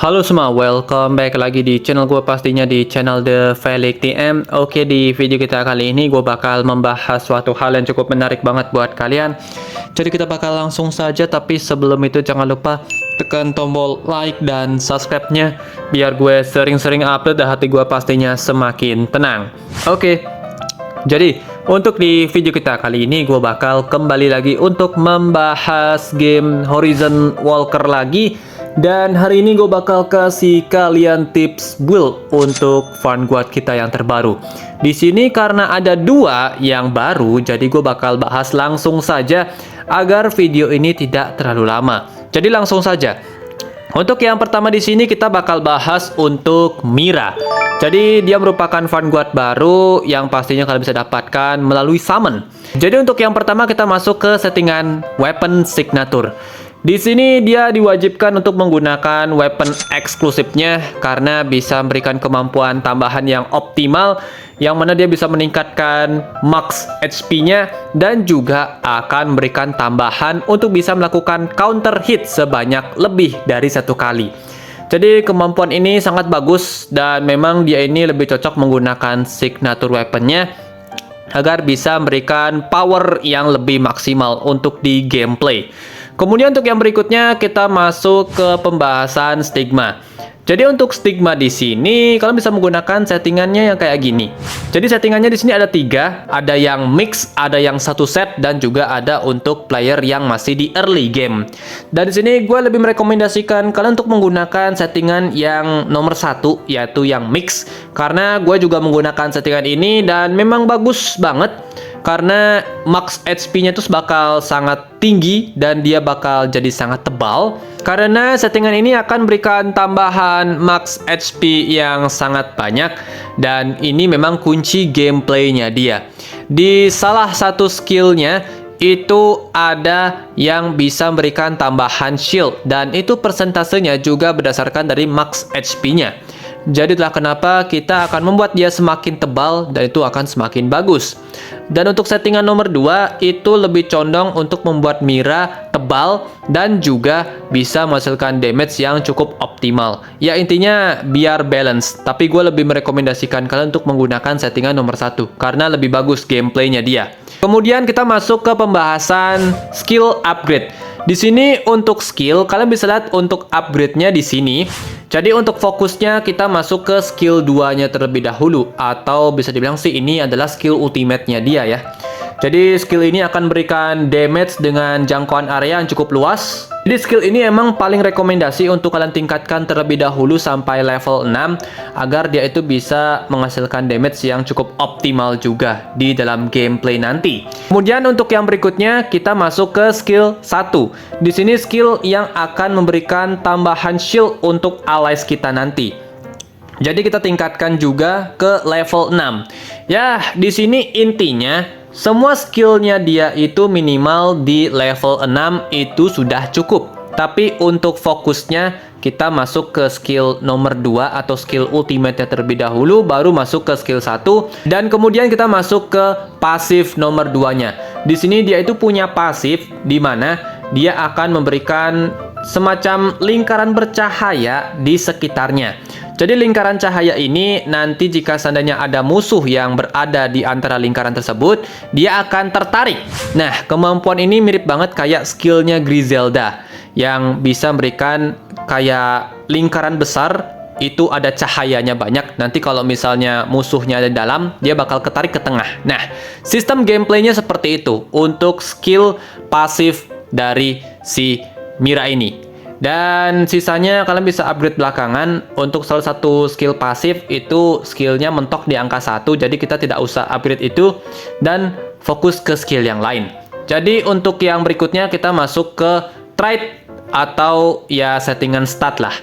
Halo semua, welcome back lagi di channel gue, pastinya di channel The Felix TM. Oke, di video kita kali ini gue bakal membahas suatu hal yang cukup menarik banget buat kalian. Jadi kita bakal langsung saja, tapi sebelum itu jangan lupa tekan tombol like dan subscribe-nya biar gue sering-sering upload dan hati gue pastinya semakin tenang. Oke, jadi untuk di video kita kali ini gue bakal kembali lagi untuk membahas game Horizon Walker lagi. Dan hari ini gue bakal kasih kalian tips build untuk Vanguard kita yang terbaru. Di sini karena ada dua yang baru, jadi gue bakal bahas langsung saja agar video ini tidak terlalu lama. Jadi langsung saja. Untuk yang pertama di sini kita bakal bahas untuk Mira. Jadi dia merupakan Vanguard baru yang pastinya kalian bisa dapatkan melalui summon. Jadi untuk yang pertama kita masuk ke settingan weapon signature. Di sini dia diwajibkan untuk menggunakan weapon eksklusifnya karena bisa memberikan kemampuan tambahan yang optimal, yang mana dia bisa meningkatkan max HP-nya dan juga akan memberikan tambahan untuk bisa melakukan counter hit sebanyak lebih dari satu kali. Jadi kemampuan ini sangat bagus dan memang dia ini lebih cocok menggunakan signature weaponnya agar bisa memberikan power yang lebih maksimal untuk di gameplay. Kemudian untuk yang berikutnya kita masuk ke pembahasan stigma. Jadi untuk stigma di sini kalian bisa menggunakan settingannya yang kayak gini. Jadi settingannya di sini ada 3, ada yang mix, ada yang satu set, dan juga ada untuk player yang masih di early game. Dan di sini gue lebih merekomendasikan kalian untuk menggunakan settingan yang nomor 1, yaitu yang mix, karena gue juga menggunakan settingan ini dan memang bagus banget. Karena max HP-nya itu bakal sangat tinggi dan dia bakal jadi sangat tebal. Karena settingan ini akan berikan tambahan max HP yang sangat banyak. Dan ini memang kunci gameplaynya dia. Di salah satu skillnya itu ada yang bisa memberikan tambahan shield. Dan itu persentasenya juga berdasarkan dari max HP-nya. Jadi itulah kenapa kita akan membuat dia semakin tebal dan itu akan semakin bagus. Dan untuk settingan nomor 2 itu lebih condong untuk membuat Mira tebal dan juga bisa menghasilkan damage yang cukup optimal. Ya intinya biar balance, tapi gue lebih merekomendasikan kalian untuk menggunakan settingan nomor 1 karena lebih bagus gameplaynya dia. Kemudian kita masuk ke pembahasan skill upgrade. Di sini untuk skill kalian bisa lihat untuk upgrade-nya di sini. Jadi untuk fokusnya kita masuk ke skill 2-nya terlebih dahulu, atau bisa dibilang sih ini adalah skill ultimate-nya dia ya. Jadi skill ini akan berikan damage dengan jangkauan area yang cukup luas. Jadi skill ini emang paling rekomendasi untuk kalian tingkatkan terlebih dahulu sampai level 6 agar dia itu bisa menghasilkan damage yang cukup optimal juga di dalam gameplay nanti. Kemudian untuk yang berikutnya kita masuk ke skill 1. Di sini skill yang akan memberikan tambahan shield untuk allies kita nanti. Jadi kita tingkatkan juga ke level 6. Ya, di sini intinya semua skillnya dia itu minimal di level 6 itu sudah cukup. Tapi untuk fokusnya kita masuk ke skill nomor 2 atau skill ultimate-nya terlebih dahulu, baru masuk ke skill 1 dan kemudian kita masuk ke pasif nomor 2-nya. Di sini dia itu punya pasif di mana dia akan memberikan semacam lingkaran bercahaya di sekitarnya. Jadi lingkaran cahaya ini nanti jika seandainya ada musuh yang berada di antara lingkaran tersebut, dia akan tertarik. Nah, kemampuan ini mirip banget kayak skillnya Griselda yang bisa memberikan kayak lingkaran besar, itu ada cahayanya banyak. Nanti kalau misalnya musuhnya ada di dalam, dia bakal ketarik ke tengah. Nah, sistem gameplaynya seperti itu untuk skill pasif dari si Mira ini. Dan sisanya kalian bisa upgrade belakangan. Untuk salah satu skill pasif itu skillnya mentok di angka 1, jadi kita tidak usah upgrade itu dan fokus ke skill yang lain. Jadi untuk yang berikutnya kita masuk ke trait atau ya settingan stat lah.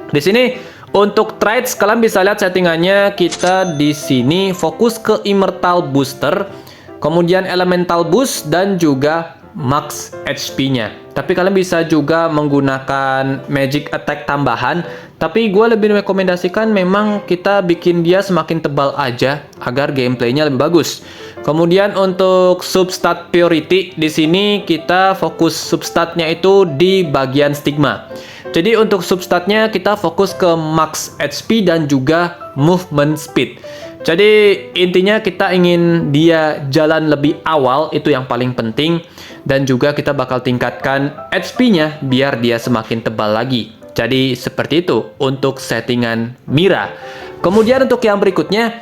Di sini untuk traits kalian bisa lihat settingannya, kita di sini fokus ke immortal booster, kemudian elemental boost dan juga max HP-nya. Tapi kalian bisa juga menggunakan magic attack tambahan. Tapi gue lebih rekomendasikan memang kita bikin dia semakin tebal aja agar gameplaynya lebih bagus. Kemudian untuk substat priority di sini kita fokus substatnya itu di bagian stigma. Jadi untuk substatnya kita fokus ke max HP dan juga movement speed. Jadi intinya kita ingin dia jalan lebih awal, itu yang paling penting. Dan juga kita bakal tingkatkan HP-nya biar dia semakin tebal lagi. Jadi seperti itu untuk settingan Mira. Kemudian untuk yang berikutnya,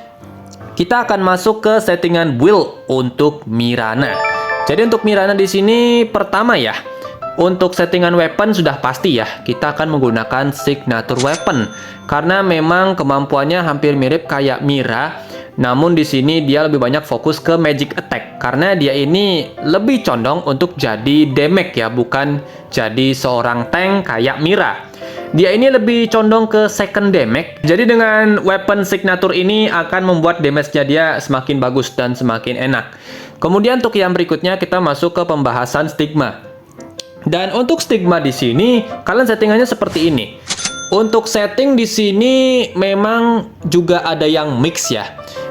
kita akan masuk ke settingan build untuk Mirana. Jadi untuk Mirana di sini pertama ya, untuk settingan weapon sudah pasti ya, kita akan menggunakan signature weapon karena memang kemampuannya hampir mirip kayak Mira. Namun di sini dia lebih banyak fokus ke magic attack karena dia ini lebih condong untuk jadi damage ya, bukan jadi seorang tank kayak Mira. Dia ini lebih condong ke second damage. Jadi dengan weapon signature ini akan membuat damage-nya dia semakin bagus dan semakin enak. Kemudian untuk yang berikutnya kita masuk ke pembahasan stigma. Dan untuk stigma di sini kalian settingannya seperti ini. Untuk setting di sini memang juga ada yang mix ya.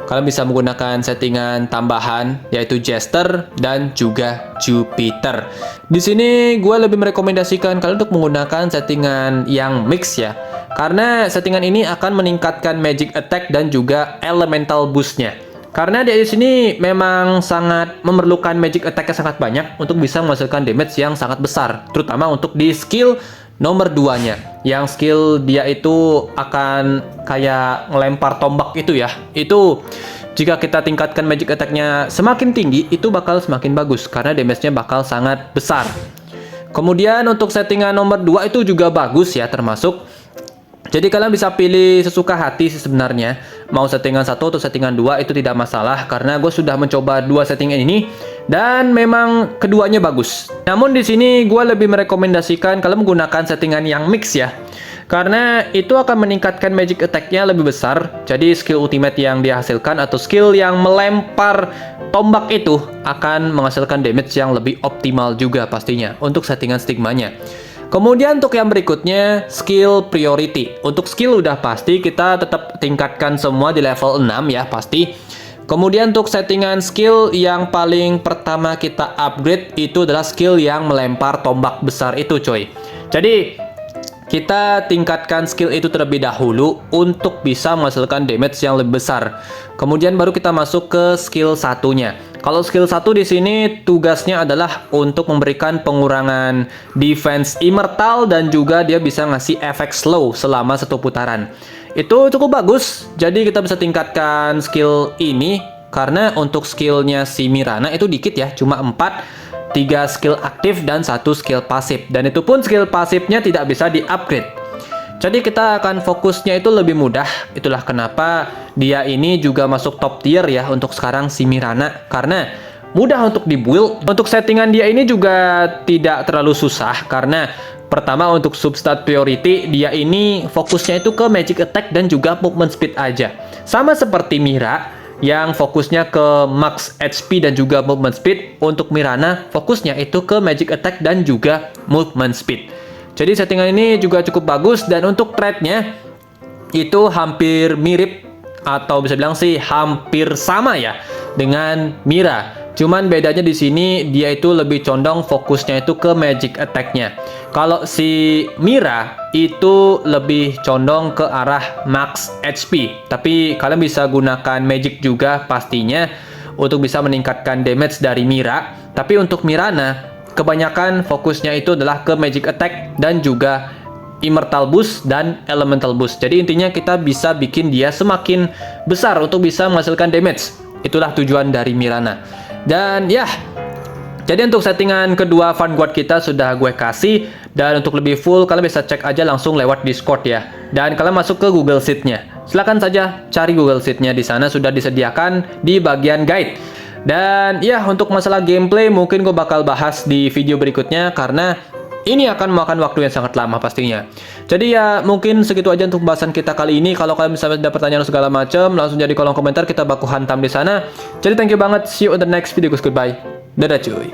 Kalian bisa menggunakan settingan tambahan yaitu Jester dan juga Jupiter. Di sini gue lebih merekomendasikan kalian untuk menggunakan settingan yang mix ya. Karena settingan ini akan meningkatkan magic attack dan juga elemental boost-nya. Karena dia di sini memang sangat memerlukan magic attack yang sangat banyak untuk bisa menghasilkan damage yang sangat besar, terutama untuk di skill nomor 2-nya. Yang skill dia itu akan kayak ngelempar tombak itu ya. Itu jika kita tingkatkan magic attack-nya semakin tinggi, itu bakal semakin bagus karena damage-nya bakal sangat besar. Kemudian untuk settingan nomor 2 itu juga bagus ya, termasuk. Jadi kalian bisa pilih sesuka hati sih sebenarnya. Mau settingan 1 atau settingan 2 itu tidak masalah. Karena gue sudah mencoba 2 settingan ini. Dan memang keduanya bagus. Namun di sini gue lebih merekomendasikan kalian menggunakan settingan yang mix ya. Karena itu akan meningkatkan magic attack-nya lebih besar. Jadi skill ultimate yang dihasilkan atau skill yang melempar tombak itu akan menghasilkan damage yang lebih optimal juga pastinya untuk settingan stigmanya. Kemudian untuk yang berikutnya, skill priority. Untuk skill udah pasti kita tetap tingkatkan semua di level 6 ya, pasti. Kemudian untuk settingan skill yang paling pertama kita upgrade itu adalah skill yang melempar tombak besar itu coy. Jadi kita tingkatkan skill itu terlebih dahulu untuk bisa menghasilkan damage yang lebih besar. Kemudian baru kita masuk ke skill satunya. Kalau skill 1 di sini tugasnya adalah untuk memberikan pengurangan defense immortal dan juga dia bisa ngasih efek slow selama 1 putaran. Itu cukup bagus. Jadi kita bisa tingkatkan skill ini karena untuk skillnya si Mirana itu dikit ya, cuma 4. 3 skill aktif dan 1 skill pasif. Dan itu pun skill pasifnya tidak bisa di-upgrade. Jadi kita akan fokusnya itu lebih mudah. Itulah kenapa dia ini juga masuk top tier ya untuk sekarang si Mirana. Karena mudah untuk di-build. Untuk settingan dia ini juga tidak terlalu susah. Karena pertama untuk substat priority, dia ini fokusnya itu ke magic attack dan juga movement speed aja. Sama seperti Mira yang fokusnya ke max HP dan juga movement speed. Untuk Mirana fokusnya itu ke magic attack dan juga movement speed. Jadi settingan ini juga cukup bagus. Dan untuk trade-nya itu hampir mirip atau bisa bilang sih hampir sama ya dengan Mira. Cuman bedanya di sini dia itu lebih condong fokusnya itu ke magic attack-nya. Kalau si Mira itu lebih condong ke arah max HP. Tapi kalian bisa gunakan magic juga pastinya untuk bisa meningkatkan damage dari Mira. Tapi untuk Mirana kebanyakan fokusnya itu adalah ke magic attack dan juga immortal boost dan elemental boost. Jadi intinya kita bisa bikin dia semakin besar untuk bisa menghasilkan damage. Itulah tujuan dari Mirana. Dan ya, jadi untuk settingan kedua Vanguard kita sudah gue kasih. Dan untuk lebih full kalian bisa cek aja langsung lewat Discord ya. Dan kalian masuk ke Google Sheet-nya. Silakan saja cari Google Sheet-nya, di sana sudah disediakan di bagian guide. Dan ya, untuk masalah gameplay mungkin gue bakal bahas di video berikutnya karena ini akan memakan waktu yang sangat lama pastinya. Jadi ya mungkin segitu aja untuk pembahasan kita kali ini. Kalau kalian bisa ada pertanyaan segala macam, langsung jadi kolom komentar, kita baku hantam di sana. Jadi thank you banget, see you on the next video guys, goodbye. Dadah cuy.